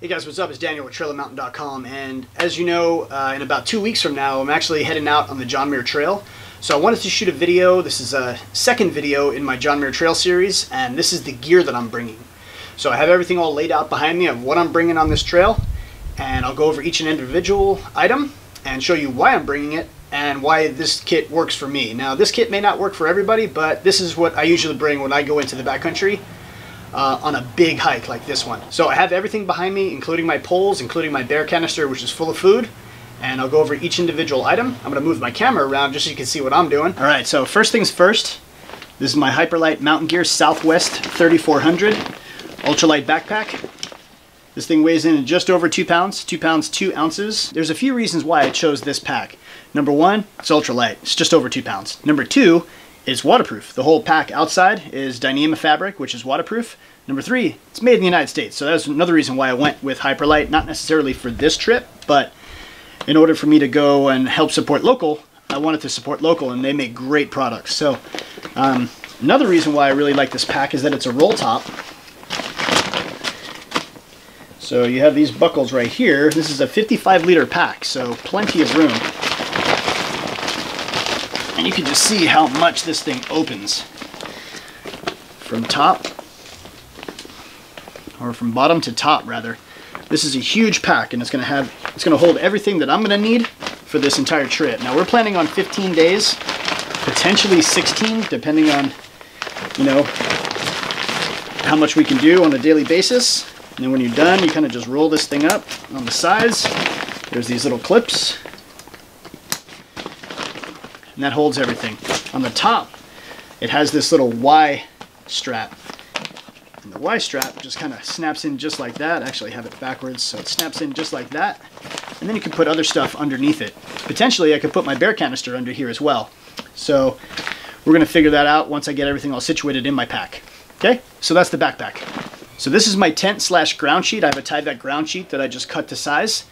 Hey guys, what's up? It's Daniel with TrailofMountain.com, and as you know, in about 2 weeks from now, I'm actually heading out on the John Muir Trail. So I wanted to shoot a video. This is a second video in my John Muir Trail series, and this is the gear that I'm bringing. So I have everything all laid out behind me of what I'm bringing on this trail, and I'll go over each and individual item and show you why I'm bringing it and why this kit works for me. Now, this kit may not work for everybody, but this is what I usually bring when I go into the backcountry. On a big hike like this one. So I have everything behind me, including my poles, including my bear canister, which is full of food, and I'll go over each individual item. I'm going to move my camera around just so you can see what I'm doing. Alright, so first things first, this is my Hyperlight Mountain Gear Southwest 3400 ultralight backpack. This thing weighs in just over 2 pounds, 2 pounds 2 ounces. There's a few reasons why I chose this pack. Number one, it's ultralight, it's just over 2 pounds. Number two, it's waterproof. The whole pack outside is Dyneema fabric, which is waterproof. Number three, it's made in the United States. So that's another reason why I went with Hyperlight, not necessarily for this trip, but in order for me to go and help support local, I wanted to support local, and they make great products. So another reason why I really like this pack is that it's a roll top. So you have these buckles right here. This is a 55-liter pack, so plenty of room. And you can just see how much this thing opens from top, or from bottom to top rather. This is a huge pack, and it's going to hold everything that I'm going to need for this entire trip. Now we're planning on 15 days, potentially 16, depending on, you know, how much we can do on a daily basis. And then when you're done, you kind of just roll this thing up on the sides. There's these little clips. And that holds everything. On the top, it has this little Y strap. And the Y strap just kind of snaps in just like that. I actually have it backwards, so it snaps in just like that. And then you can put other stuff underneath it. Potentially, I could put my bear canister under here as well. So we're going to figure that out once I get everything all situated in my pack. Okay, so that's the backpack. So this is my tent slash ground sheet. I have a Tyvek ground sheet that I just cut to size.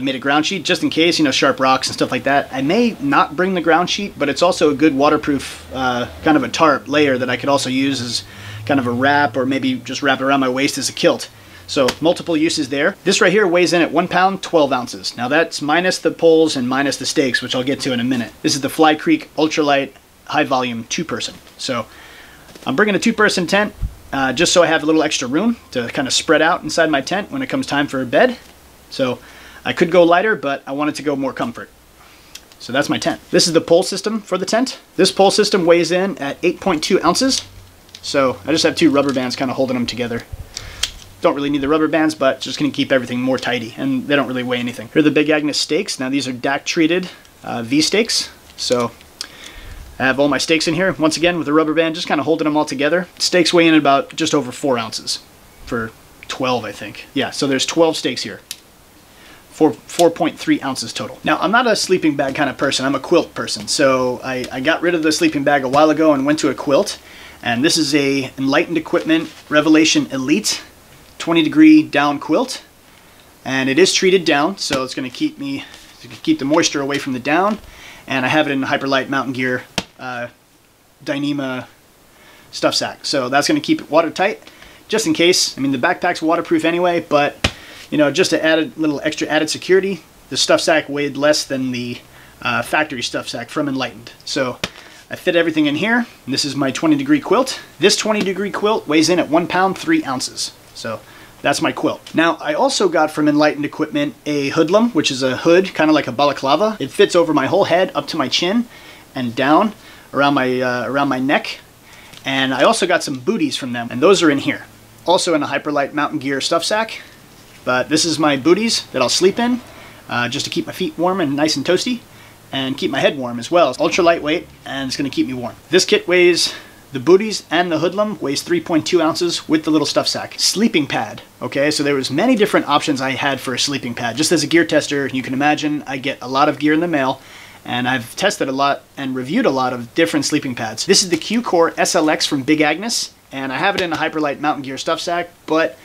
Made a ground sheet just in case, you know, sharp rocks and stuff like that. I may not bring the ground sheet, but it's also a good waterproof kind of a tarp layer that I could also use as kind of a wrap, or maybe just wrap it around my waist as a kilt. So multiple uses there. This right here weighs in at 1 pound 12 ounces. Now that's minus the poles and minus the stakes, which I'll get to in a minute. This is the Fly Creek ultralight high volume 2-person. So I'm bringing a 2-person tent just so I have a little extra room to kind of spread out inside my tent when it comes time for a bed. So I could go lighter, but I wanted to go more comfort. So that's my tent. This is the pole system for the tent. This pole system weighs in at 8.2 ounces. So I just have 2 rubber bands kind of holding them together. Don't really need the rubber bands, but just going to keep everything more tidy, and they don't really weigh anything. Here are the Big Agnes stakes. Now these are DAC treated V stakes. So I have all my stakes in here. Once again, with a rubber band, just kind of holding them all together. Stakes weigh in at about just over 4 ounces for 12, I think. Yeah, so there's 12 stakes here. 4.3 ounces total. Now, I'm not a sleeping bag kind of person. I'm a quilt person. So I got rid of the sleeping bag a while ago and went to a quilt. And this is a Enlightened Equipment Revelation Elite 20-degree down quilt. And it is treated down, so it's going to keep the moisture away from the down. And I have it in Hyperlight Mountain Gear Dyneema stuff sack. So that's going to keep it watertight, just in case. I mean, the backpack's waterproof anyway, but you know, just to add a little extra added security, the stuff sack weighed less than the factory stuff sack from Enlightened. So I fit everything in here, and this is my 20-degree quilt. This 20-degree quilt weighs in at 1 pound 3 ounces. So that's my quilt. Now, I also got from Enlightened Equipment a hoodlum, which is a hood, kind of like a balaclava. It fits over my whole head up to my chin and down around my neck. And I also got some booties from them, and those are in here. Also in a Hyperlight Mountain Gear stuff sack. But this is my booties that I'll sleep in, just to keep my feet warm and nice and toasty, and keep my head warm as well. It's ultra lightweight, and it's going to keep me warm. This kit weighs, the booties and the hoodlum weighs 3.2 ounces with the little stuff sack. Sleeping pad, okay, so there was many different options I had for a sleeping pad. Just as a gear tester, you can imagine I get a lot of gear in the mail, and I've tested a lot and reviewed a lot of different sleeping pads. This is the Q-Core SLX from Big Agnes, and I have it in a Hyperlight Mountain Gear stuff sack, but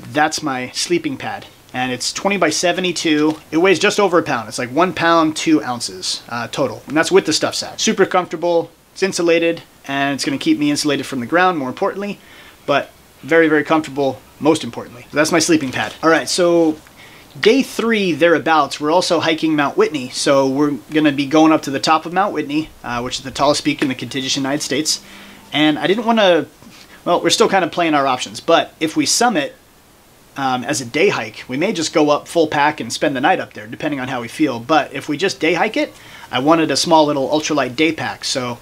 that's my sleeping pad, and it's 20 by 72. It weighs just over a pound. It's like 1 pound 2 ounces total, and that's with the stuff sack. Super comfortable. It's insulated, and it's going to keep me insulated from the ground, more importantly. But very, very comfortable, most importantly. So that's my sleeping pad. All right, so day 3 thereabouts, we're also hiking Mount Whitney. So we're going to be going up to the top of Mount Whitney, which is the tallest peak in the contiguous United States. And I didn't want to, well, we're still kind of playing our options, but if we summit as a day hike, we may just go up full pack and spend the night up there, depending on how we feel. But if we just day hike it, I wanted a small little ultralight day pack. So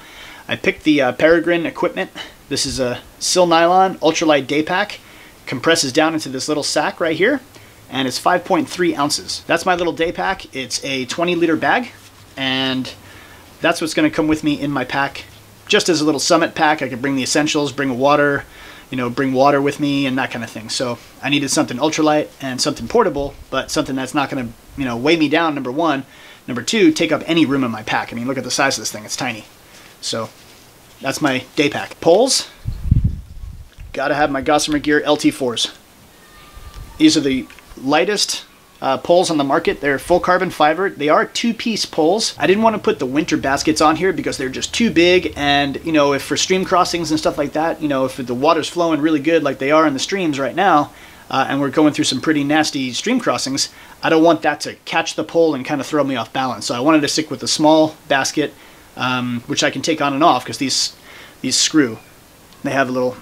I picked the Peregrine equipment. This is a Sil Nylon ultralight day pack. Compresses down into this little sack right here, and it's 5.3 ounces. That's my little day pack. It's a 20-liter bag, and that's what's going to come with me in my pack. Just as a little summit pack, I could bring the essentials, bring water, bring water with me and that kind of thing. So I needed something ultralight and something portable, but something that's not going to, weigh me down, number one. Number two, take up any room in my pack. I mean, look at the size of this thing. It's tiny. So that's my day pack. Poles. Got to have my Gossamer Gear LT4s. These are the lightest poles on the market. They're full carbon fiber. They are 2-piece poles. I didn't want to put the winter baskets on here because they're just too big, and if for stream crossings and stuff like that, if the water's flowing really good like they are in the streams right now, and we're going through some pretty nasty stream crossings, I don't want that to catch the pole and kind of throw me off balance. So I wanted to stick with a small basket, which I can take on and off because these screw. They have a little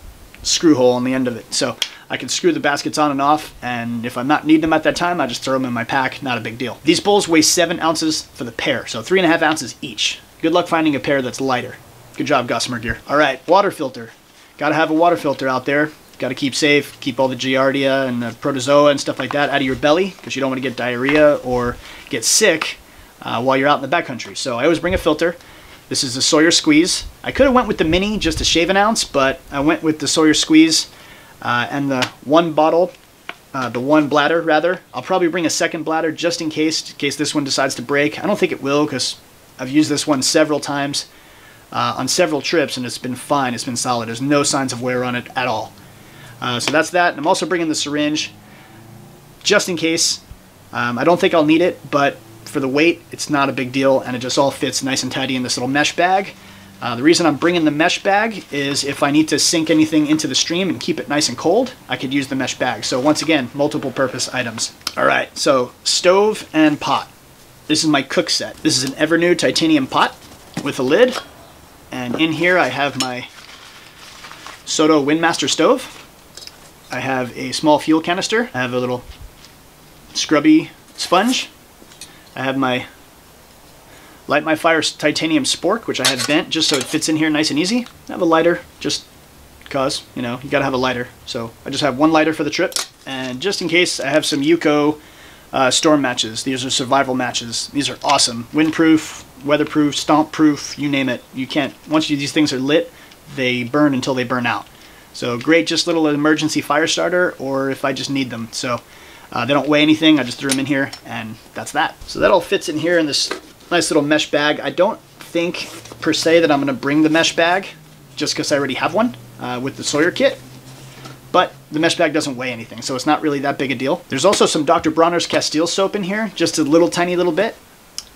screw hole on the end of it. So I can screw the baskets on and off, and if I'm not needing them at that time, I just throw them in my pack. Not a big deal. These bowls weigh 7 ounces for the pair, so 3.5 ounces each. Good luck finding a pair that's lighter. Good job, Gossamer Gear. All right, water filter. Got to have a water filter out there. Got to keep safe, keep all the Giardia and the protozoa and stuff like that out of your belly, because you don't want to get diarrhea or get sick while you're out in the backcountry. So I always bring a filter. This is the Sawyer Squeeze. I could have went with the mini just to shave an ounce, but I went with the Sawyer Squeeze and the one bladder rather. I'll probably bring a second bladder just in case this one decides to break. I don't think it will, because I've used this one several times on several trips, and it's been fine. It's been solid. There's no signs of wear on it at all. So that's that. And I'm also bringing the syringe just in case. I don't think I'll need it, but for the weight, it's not a big deal, and it just all fits nice and tidy in this little mesh bag. The reason I'm bringing the mesh bag is if I need to sink anything into the stream and keep it nice and cold, I could use the mesh bag. So once again, multiple purpose items. All right, so stove and pot. This is my cook set. This is an Evernew titanium pot with a lid, and in here I have my Soto Windmaster stove. I have a small fuel canister. I have a little scrubby sponge. I have my Light My Fire titanium spork, which I have bent just so it fits in here nice and easy. I have a lighter, just because, you gotta have a lighter. So I just have one lighter for the trip. And just in case, I have some Yuko storm matches. These are survival matches. These are awesome. Windproof, weatherproof, stomp-proof, you name it. You can't, once these things are lit, they burn until they burn out. So great, just little emergency fire starter, or if I just need them. So they don't weigh anything. I just threw them in here, and that's that. So that all fits in here in this nice little mesh bag. I don't think, per se, that I'm going to bring the mesh bag, just because I already have one with the Sawyer kit. But the mesh bag doesn't weigh anything, so it's not really that big a deal. There's also some Dr. Bronner's Castile soap in here, just a little tiny little bit.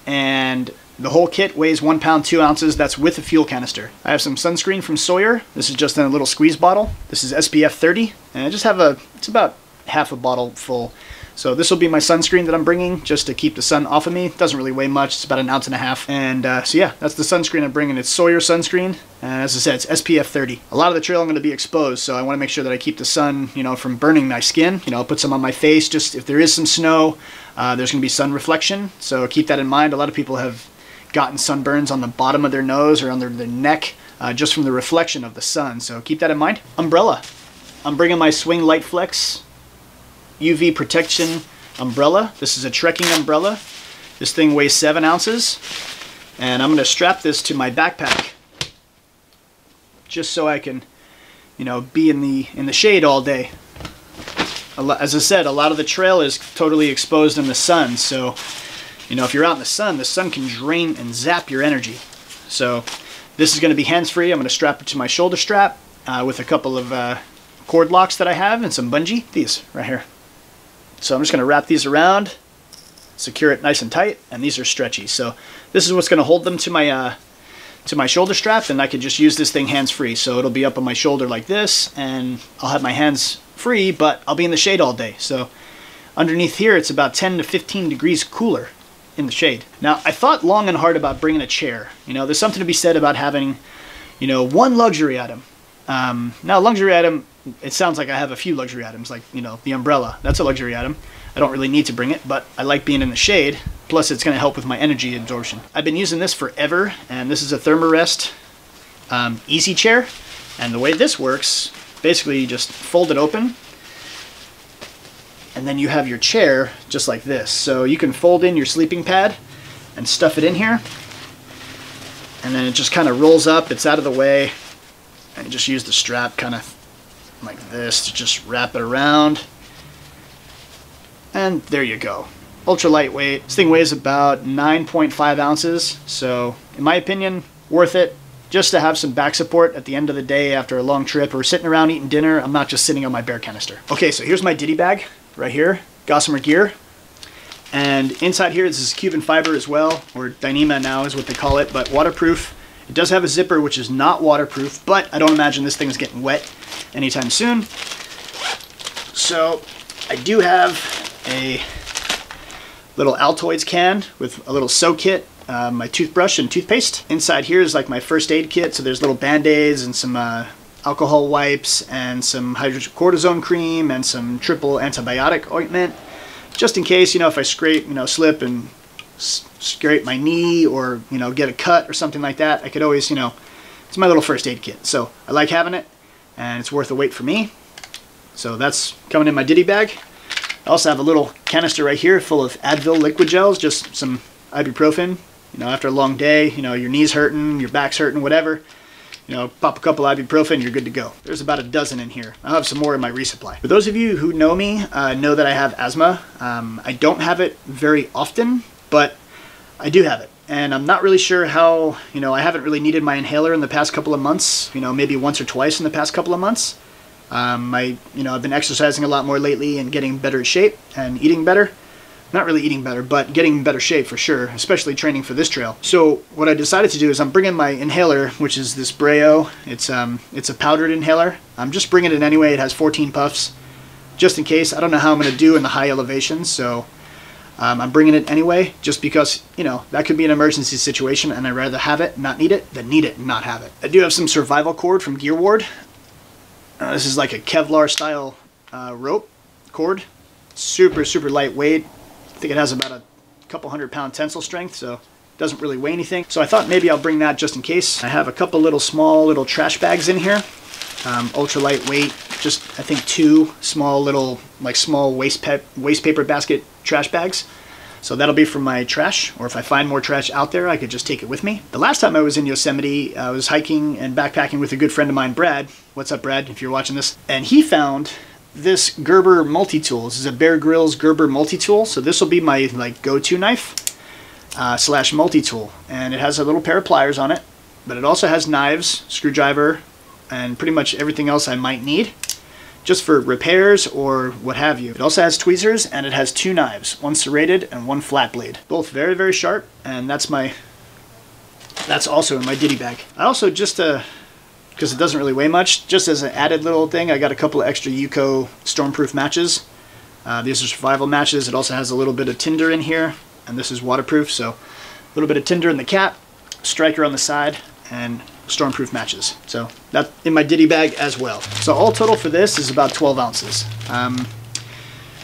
And the whole kit weighs 1 pound 2 ounces. That's with a fuel canister. I have some sunscreen from Sawyer. This is just in a little squeeze bottle. This is SPF 30, and I just have it's about half a bottle full. So this will be my sunscreen that I'm bringing just to keep the sun off of me. It doesn't really weigh much. It's about 1.5 ounces. And so yeah, that's the sunscreen I'm bringing. It's Sawyer sunscreen. And as I said, it's SPF 30. A lot of the trail I'm going to be exposed, so I want to make sure that I keep the sun, from burning my skin. I'll put some on my face. Just if there is some snow, there's going to be sun reflection. So keep that in mind. A lot of people have gotten sunburns on the bottom of their nose or on their neck just from the reflection of the sun. So keep that in mind. Umbrella. I'm bringing my Swing Light Flex UV protection umbrella. This is a trekking umbrella. This thing weighs 7 ounces, and I'm going to strap this to my backpack just so I can, be in the shade all day. As I said, a lot of the trail is totally exposed in the sun, so if you're out in the sun can drain and zap your energy. So this is going to be hands-free. I'm going to strap it to my shoulder strap with a couple of cord locks that I have and some bungee. These right here. So I'm just going to wrap these around, secure it nice and tight, and these are stretchy. So this is what's going to hold them to to my shoulder strap, and I could just use this thing hands-free. So it'll be up on my shoulder like this, and I'll have my hands free, but I'll be in the shade all day. So underneath here, it's about 10 to 15 degrees cooler in the shade. Now, I thought long and hard about bringing a chair. You know, there's something to be said about having, you know, one luxury item. Now, luxury item, it sounds like I have a few luxury items, like, you know, the umbrella. That's a luxury item. I don't really need to bring it, but I like being in the shade. Plus, it's going to help with my energy absorption. I've been using this forever, and this is a Thermarest easy chair. And the way this works, basically you just fold it open, and then you have your chair just like this. So you can fold in your sleeping pad and stuff it in here, and then it just kind of rolls up, it's out of the way, and you just use the strap kind of like this to just wrap it around, and there you go. Ultra lightweight. This thing weighs about 9.5 ounces, so in my opinion, worth it just to have some back support at the end of the day after a long trip or sitting around eating dinner. I'm not just sitting on my bear canister. Okay, so here's my Ditty bag right here, Gossamer gear. And inside here, this is Cuban fiber as well, or Dyneema now is what they call it, but waterproof. It does have a zipper, which is not waterproof, but I don't imagine this thing is getting wet anytime soon. So I do have a little Altoids can with a little soak kit, my toothbrush and toothpaste. Inside here is like my first aid kit, so there's little band-aids and some alcohol wipes and some hydrocortisone cream and some triple antibiotic ointment, just in case, you know, if I scrape, you know, slip and scrape my knee or, you know, get a cut or something like that. I could always, you know, it's my little first aid kit. So I like having it, and it's worth the wait for me. So that's coming in my Ditty bag. I also have a little canister right here full of Advil liquid gels, just some ibuprofen. You know, after a long day, you know, your knee's hurting, your back's hurting, whatever, you know, pop a couple ibuprofen, you're good to go. There's about a dozen in here. I'll have some more in my resupply. For those of you who know me, know that I have asthma. I don't have it very often, but I do have it. And I'm not really sure how, you know, I haven't really needed my inhaler in the past couple of months, you know, maybe once or twice in the past couple of months. You know, I've been exercising a lot more lately and getting better shape and eating better. Not really eating better, but getting in better shape for sure, especially training for this trail. So what I decided to do is I'm bringing my inhaler, which is this Breo. It's a powdered inhaler. I'm just bringing it anyway. It has 14 puffs, just in case. I don't know how I'm going to do in the high elevations, so I'm bringing it anyway, just because, you know, that could be an emergency situation, and I'd rather have it, not need it, than need it and not have it. I do have some survival cord from Gear Ward. This is like a Kevlar style rope cord. Super, super lightweight. I think it has about a couple 100-pound tensile strength, so it doesn't really weigh anything. So I thought maybe I'll bring that just in case. I have a couple little small little trash bags in here. Ultra lightweight, just I think 2 small little, like small waste paper basket trash bags. So that'll be for my trash, or if I find more trash out there, I could just take it with me. The last time I was in Yosemite, I was hiking and backpacking with a good friend of mine, Brad. What's up, Brad, if you're watching this? And he found this Gerber multi-tool. This is a Bear Grylls Gerber multi-tool. So this will be my like go-to knife slash multi-tool. And it has a little pair of pliers on it, but it also has knives, screwdriver, and pretty much everything else I might need, just for repairs or what have you. It also has tweezers, and it has 2 knives, one serrated and one flat blade. Both very, very sharp, and that's also in my Ditty bag. I also just, because it doesn't really weigh much, just as an added little thing, I got a couple of extra Yuko stormproof matches. These are survival matches. It also has a little bit of tinder in here, and this is waterproof, so a little bit of tinder in the cap, striker on the side, and stormproof matches. So that's in my Ditty bag as well. So all total for this is about 12 ounces.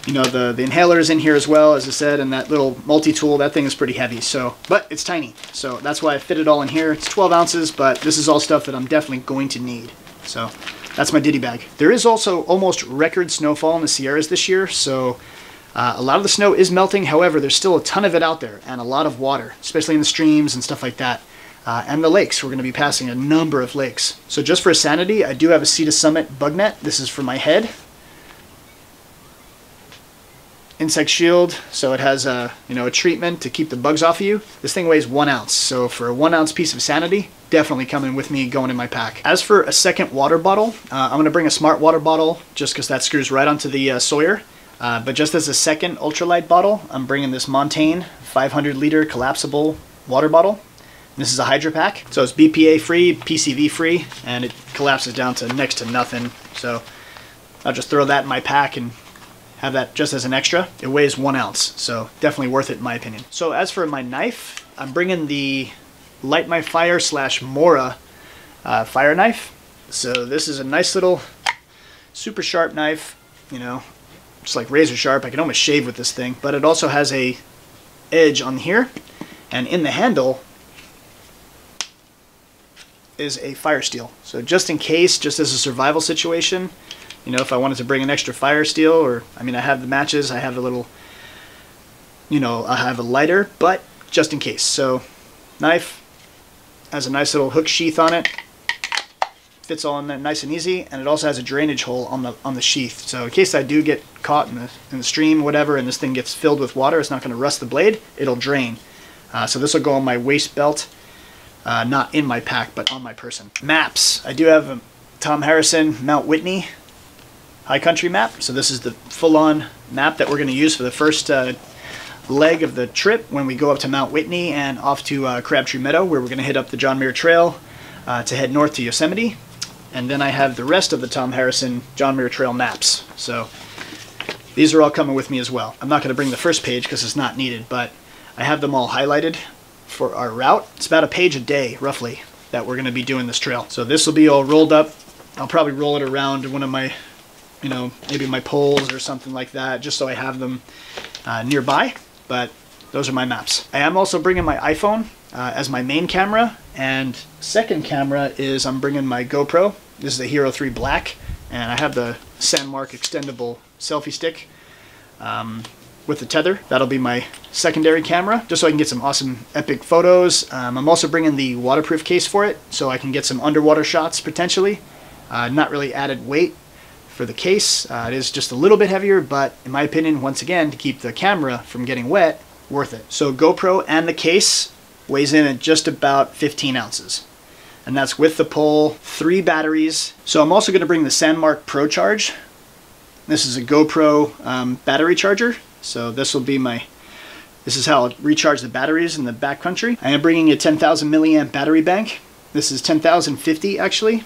You know, the inhaler is in here as well, as I said, and that little multi-tool, that thing is pretty heavy, so, but it's tiny. So that's why I fit it all in here. It's 12 ounces, but this is all stuff that I'm definitely going to need. So that's my Ditty bag. There is also almost record snowfall in the Sierras this year, so a lot of the snow is melting. However, there's still a ton of it out there, and a lot of water, especially in the streams and stuff like that. And the lakes. We're going to be passing a number of lakes. So just for sanity, I do have a Sea to Summit bug net. This is for my head. Insect shield, so it has a, you know, a treatment to keep the bugs off of you. This thing weighs 1 ounce, so for a 1 ounce piece of sanity, definitely coming with me, going in my pack. As for a second water bottle, I'm going to bring a smart water bottle just because that screws right onto the Sawyer. But just as a second ultralight bottle, I'm bringing this Montaigne 500 liter collapsible water bottle. This is a Hydra pack, so it's BPA free, PCV free, and it collapses down to next to nothing. So I'll just throw that in my pack and have that just as an extra. It weighs 1 ounce, so definitely worth it in my opinion. So as for my knife, I'm bringing the Light My Fire / Mora fire knife. So this is a nice little super sharp knife, you know, just like razor sharp. I can almost shave with this thing, but it also has a edge on here, and in the handle is a fire steel. So just in case, just as a survival situation, you know, if I wanted to bring an extra fire steel, or, I mean, I have the matches, I have a little, you know, I have a lighter, but just in case. So, knife has a nice little hook sheath on it, fits all in there nice and easy, and it also has a drainage hole on the sheath. So in case I do get caught in the stream, whatever, and this thing gets filled with water, it's not going to rust the blade, it'll drain. So this will go on my waist belt, not in my pack, but on my person. Maps. I do have a Tom Harrison Mount Whitney high country map. So this is the full-on map that we're going to use for the first leg of the trip when we go up to Mount Whitney and off to Crabtree Meadow, where we're going to hit up the John Muir Trail to head north to Yosemite. And then I have the rest of the Tom Harrison John Muir Trail maps. So these are all coming with me as well. I'm not going to bring the first page because it's not needed, but I have them all highlighted for our route. It's about a page a day, roughly, that we're going to be doing this trail. So this will be all rolled up. I'll probably roll it around one of my, you know, maybe my poles or something like that, just so I have them nearby. But those are my maps. I am also bringing my iPhone as my main camera, and second camera is I'm bringing my GoPro. This is the Hero 3 Black, and I have the Sandmark extendable selfie stick with the tether. That'll be my secondary camera, just so I can get some awesome epic photos. I'm also bringing the waterproof case for it, so I can get some underwater shots potentially. Not really added weight for the case. It is just a little bit heavier, but in my opinion, once again, to keep the camera from getting wet, worth it. So GoPro and the case weighs in at just about 15 ounces. And that's with the pole, 3 batteries. So I'm also going to bring the Sandmark Pro Charge. This is a GoPro battery charger. So this will be this is how I'll recharge the batteries in the backcountry. I am bringing a 10,000 milliamp battery bank. This is 10,050 actually.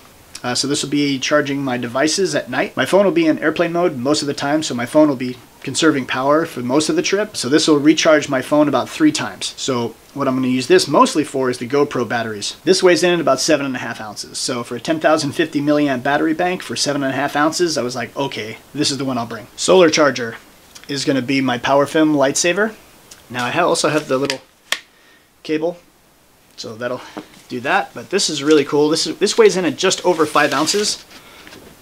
So this will be charging my devices at night. My phone will be in airplane mode most of the time, so my phone will be conserving power for most of the trip. So this will recharge my phone about 3 times. So what I'm going to use this mostly for is the GoPro batteries. This weighs in at about 7.5 ounces. So for a 10,050 milliamp battery bank for 7.5 ounces, I was like, okay, this is the one I'll bring. Solar charger is going to be my PowerFilm lightsaber. Now I also have the little cable, so that'll do that. But this is really cool. This weighs in at just over 5 ounces,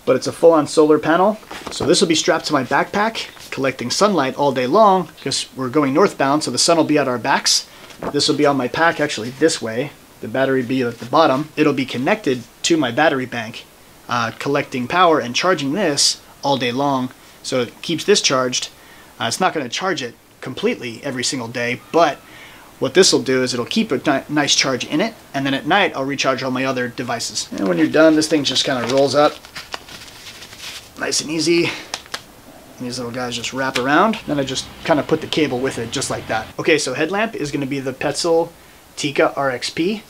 but it's a full-on solar panel. So this will be strapped to my backpack, collecting sunlight all day long because we're going northbound, so the sun will be at our backs. This will be on my pack actually this way. The battery will be at the bottom. It'll be connected to my battery bank, collecting power and charging this all day long. So it keeps this charged. It's not going to charge it completely every single day, but what this will do is it'll keep a nice charge in it, and then at night I'll recharge all my other devices. And when you're done, this thing just kind of rolls up nice and easy. And these little guys just wrap around. Then I just kind of put the cable with it just like that. Okay, so headlamp is going to be the Petzl Tika RXP.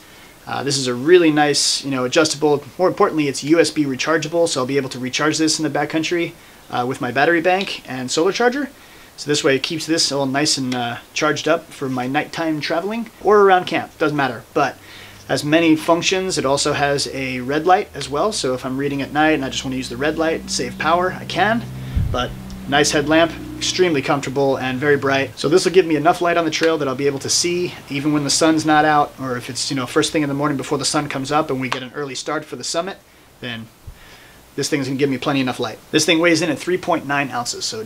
This is a really nice, you know, adjustable. More importantly, it's USB rechargeable, so I'll be able to recharge this in the backcountry with my battery bank and solar charger. So this way it keeps this all nice and charged up for my nighttime traveling or around camp, doesn't matter. But has many functions. It also has a red light as well, so if I'm reading at night and I just want to use the red light, save power, I can. But nice headlamp, extremely comfortable and very bright. So this will give me enough light on the trail that I'll be able to see even when the sun's not out, or if it's, you know, first thing in the morning before the sun comes up and we get an early start for the summit, then this thing's gonna give me plenty enough light. This thing weighs in at 3.9 ounces, so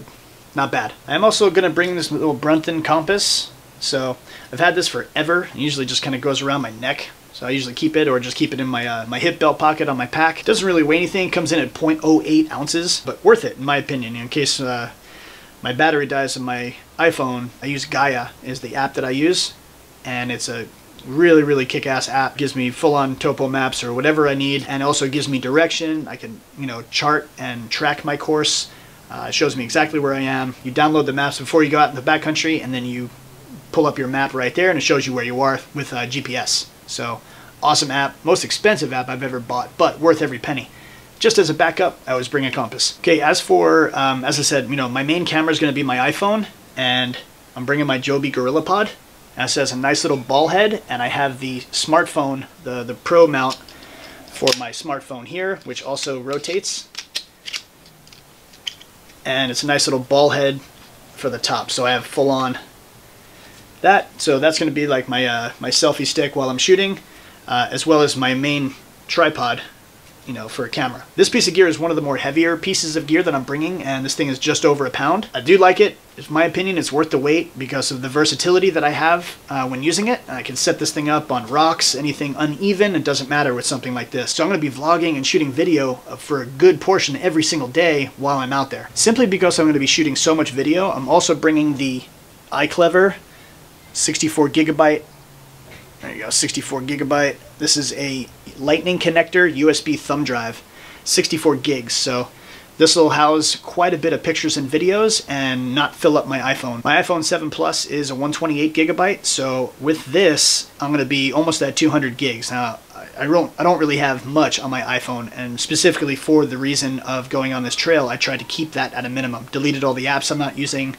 not bad. I'm also going to bring this little Brunton compass. So I've had this forever. It usually just kind of goes around my neck. So I usually keep it, or just keep it in my my hip belt pocket on my pack. It doesn't really weigh anything. It comes in at 0.08 ounces, but worth it in my opinion. In case my battery dies on my iPhone, I use Gaia is the app that I use, and it's a really kick-ass app. It gives me full-on topo maps or whatever I need, and also gives me direction. I can, you know, chart and track my course. It shows me exactly where I am. You download the maps before you go out in the backcountry, and then you pull up your map right there, and it shows you where you are with GPS. So awesome app, most expensive app I've ever bought, but worth every penny. Just as a backup, I always bring a compass. Okay, as for, as I said, my main camera is going to be my iPhone, and I'm bringing my Joby GorillaPod. As it has a nice little ball head, and I have the smartphone, the Pro mount for my smartphone here, which also rotates. And it's a nice little ball head for the top, so I have full on that. So that's going to be like my my selfie stick while I'm shooting, as well as my main tripod, for a camera. This piece of gear is one of the more heavier pieces of gear that I'm bringing, and this thing is just over a pound. I do like it. In my opinion, it's worth the weight because of the versatility that I have when using it. I can set this thing up on rocks, anything uneven, it doesn't matter with something like this. So I'm going to be vlogging and shooting video for a good portion every single day while I'm out there. Simply because I'm going to be shooting so much video, I'm also bringing the iClever 64 gigabyte. There you go, 64 gigabyte. This is a lightning connector USB thumb drive, 64 gigs. So this will house quite a bit of pictures and videos and not fill up my iPhone. My iPhone 7 Plus is a 128 gigabyte. So with this, I'm going to be almost at 200 gigs. Now, I don't really have much on my iPhone, and specifically for the reason of going on this trail, I tried to keep that at a minimum. Deleted all the apps I'm not using,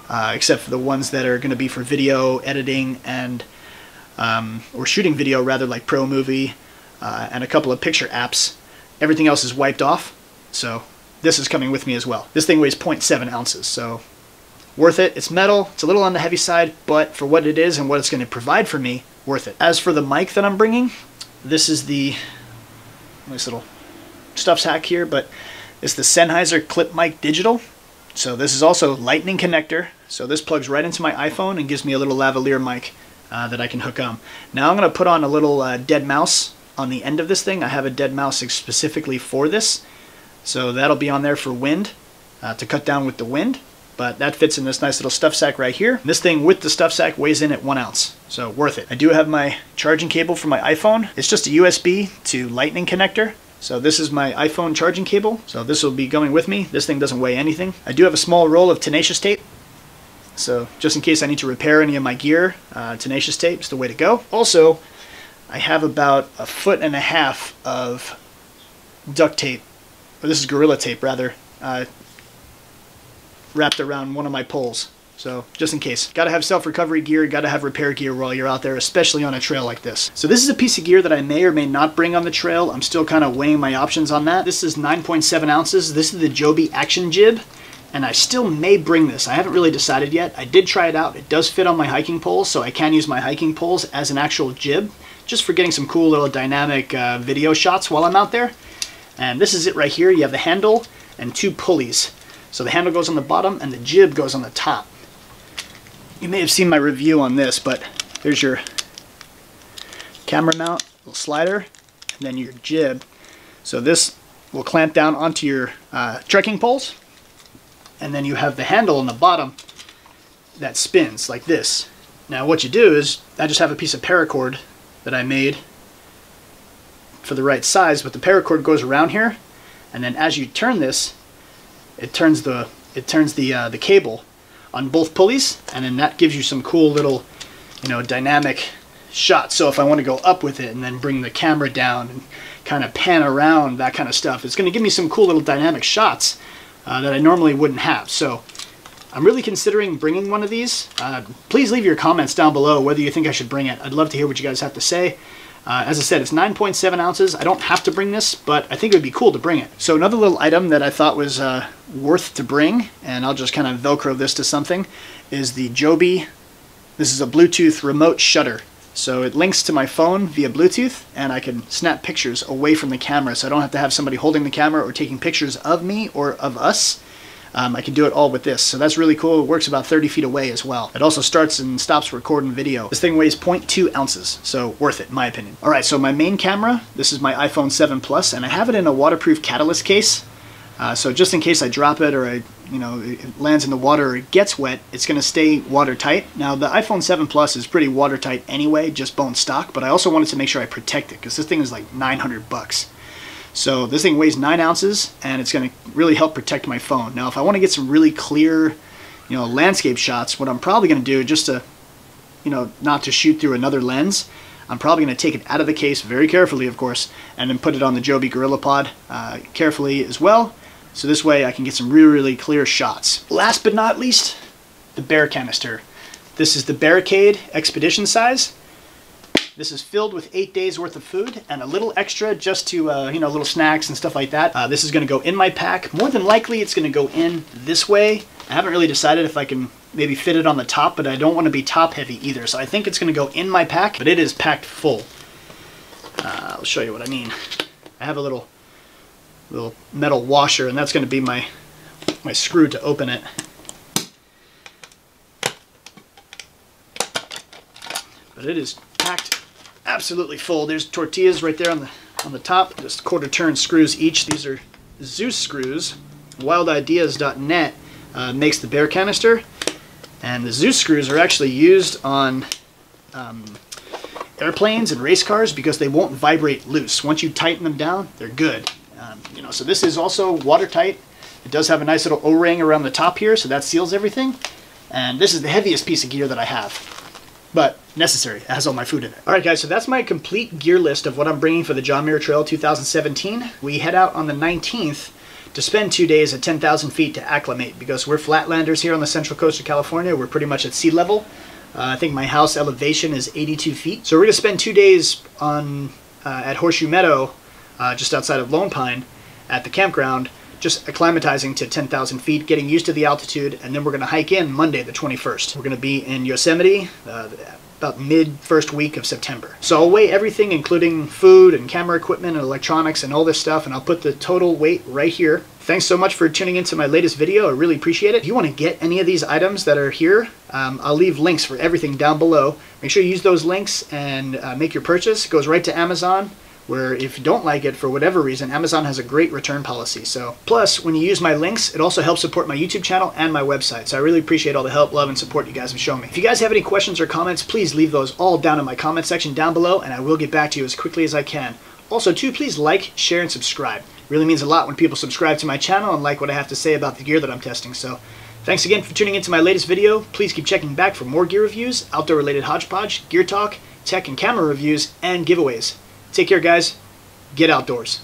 except for the ones that are going to be for video editing and or shooting video rather, like Pro Movie and a couple of picture apps. Everything else is wiped off, so this is coming with me as well. This thing weighs 0.7 ounces, so worth it. It's metal, it's a little on the heavy side, but for what it is and what it's going to provide for me, worth it. As for the mic that I'm bringing, this is the nice little stuff sack here, but it's the Sennheiser Clip Mic Digital. So this is also lightning connector, so this plugs right into my iPhone and gives me a little lavalier mic that I can hook on. Now I'm going to put on a little dead mouse on the end of this thing. I have a dead mouse specifically for this, so that'll be on there for wind, to cut down with the wind, but that fits in this nice little stuff sack right here. This thing with the stuff sack weighs in at 1 ounce, so worth it. I do have my charging cable for my iPhone. It's just a USB to lightning connector. So this is my iPhone charging cable, so this will be going with me. This thing doesn't weigh anything. I do have a small roll of tenacious tape, so just in case I need to repair any of my gear, tenacious tape is the way to go. Also, I have about 1.5 feet of duct tape, or this is Gorilla Tape rather, wrapped around one of my poles. So just in case. Gotta have self-recovery gear, gotta have repair gear while you're out there, especially on a trail like this. So this is a piece of gear that I may or may not bring on the trail. I'm still kind of weighing my options on that. This is 9.7 ounces. This is the Joby Action Jib, and I still may bring this. I haven't really decided yet. I did try it out. It does fit on my hiking poles, so I can use my hiking poles as an actual jib, just for getting some cool little dynamic video shots while I'm out there. And this is it right here. You have the handle and 2 pulleys. So the handle goes on the bottom and the jib goes on the top. You may have seen my review on this, but there's your camera mount, little slider, and then your jib. So this will clamp down onto your trekking poles, and then you have the handle on the bottom that spins like this. Now what you do is, I just have a piece of paracord that I made for the right size, but the paracord goes around here, and then as you turn this, it turns the cable on both pulleys, and then that gives you some cool little, dynamic shots. So if I want to go up with it and then bring the camera down and kind of pan around, that kind of stuff, it's going to give me some cool little dynamic shots that I normally wouldn't have. So I'm really considering bringing one of these. Please leave your comments down below whether you think I should bring it. I'd love to hear what you guys have to say. As I said, it's 9.7 ounces. I don't have to bring this, but I think it would be cool to bring it. So another little item that I thought was worth to bring, and I'll just kind of Velcro this to something, is the Joby. This is a Bluetooth remote shutter. So it links to my phone via Bluetooth, and I can snap pictures away from the camera, so I don't have to have somebody holding the camera or taking pictures of me or of us. I can do it all with this, so that's really cool. It works about 30 feet away as well. It also starts and stops recording video. This thing weighs 0.2 ounces, so worth it in my opinion. Alright, so my main camera, this is my iPhone 7 Plus, and I have it in a waterproof catalyst case. So just in case I drop it, or it lands in the water or it gets wet, it's going to stay watertight. Now the iPhone 7 Plus is pretty watertight anyway, just bone stock, but I also wanted to make sure I protect it, because this thing is like 900 bucks. So this thing weighs 9 ounces, and it's going to really help protect my phone. Now if I want to get some really clear, landscape shots, what I'm probably going to do, just to, not to shoot through another lens, I'm probably going to take it out of the case very carefully, of course, and then put it on the Joby GorillaPod carefully as well. So this way I can get some really, really clear shots. Last but not least, the bear canister. This is the Barricade Expedition size. This is filled with 8 days worth of food and a little extra just to, you know, little snacks and stuff like that. This is going to go in my pack. More than likely it's going to go in this way. I haven't really decided if I can maybe fit it on the top, but I don't want to be top heavy either. So I think it's going to go in my pack, but it is packed full. I'll show you what I mean. I have a little metal washer, and that's going to be my screw to open it. But it is packed absolutely full. There's tortillas right there on the top, just quarter turn screws each. These are Zeus screws. wildideas.net makes the bear canister, and the Zeus screws are actually used on airplanes and race cars because they won't vibrate loose. Once you tighten them down, they're good. You know, so this is also watertight. It does have a nice little O-ring around the top here, so that seals everything. And this is the heaviest piece of gear that I have, but necessary. It has all my food in it. Alright guys, so that's my complete gear list of what I'm bringing for the John Muir Trail 2017. We head out on the 19th to spend 2 days at 10,000 feet to acclimate, because we're flatlanders here on the central coast of California. We're pretty much at sea level. I think my house elevation is 82 feet. So we're going to spend 2 days at Horseshoe Meadow, just outside of Lone Pine, at the campground, just acclimatizing to 10,000 feet, getting used to the altitude, and then we're going to hike in Monday the 21st. We're going to be in Yosemite about mid-first week of September. So I'll weigh everything, including food and camera equipment and electronics and all this stuff, and I'll put the total weight right here. Thanks so much for tuning into my latest video. I really appreciate it. If you want to get any of these items that are here, I'll leave links for everything down below. Make sure you use those links and make your purchase. It goes right to Amazon, where if you don't like it for whatever reason, Amazon has a great return policy. So, plus, when you use my links, it also helps support my YouTube channel and my website. So I really appreciate all the help, love, and support you guys have shown me. If you guys have any questions or comments, please leave those all down in my comment section down below, and I will get back to you as quickly as I can. Also, too, please like, share, and subscribe. It really means a lot when people subscribe to my channel and like what I have to say about the gear that I'm testing. So, thanks again for tuning into my latest video. Please keep checking back for more gear reviews, outdoor-related hodgepodge, gear talk, tech and camera reviews, and giveaways. Take care, guys. Get outdoors.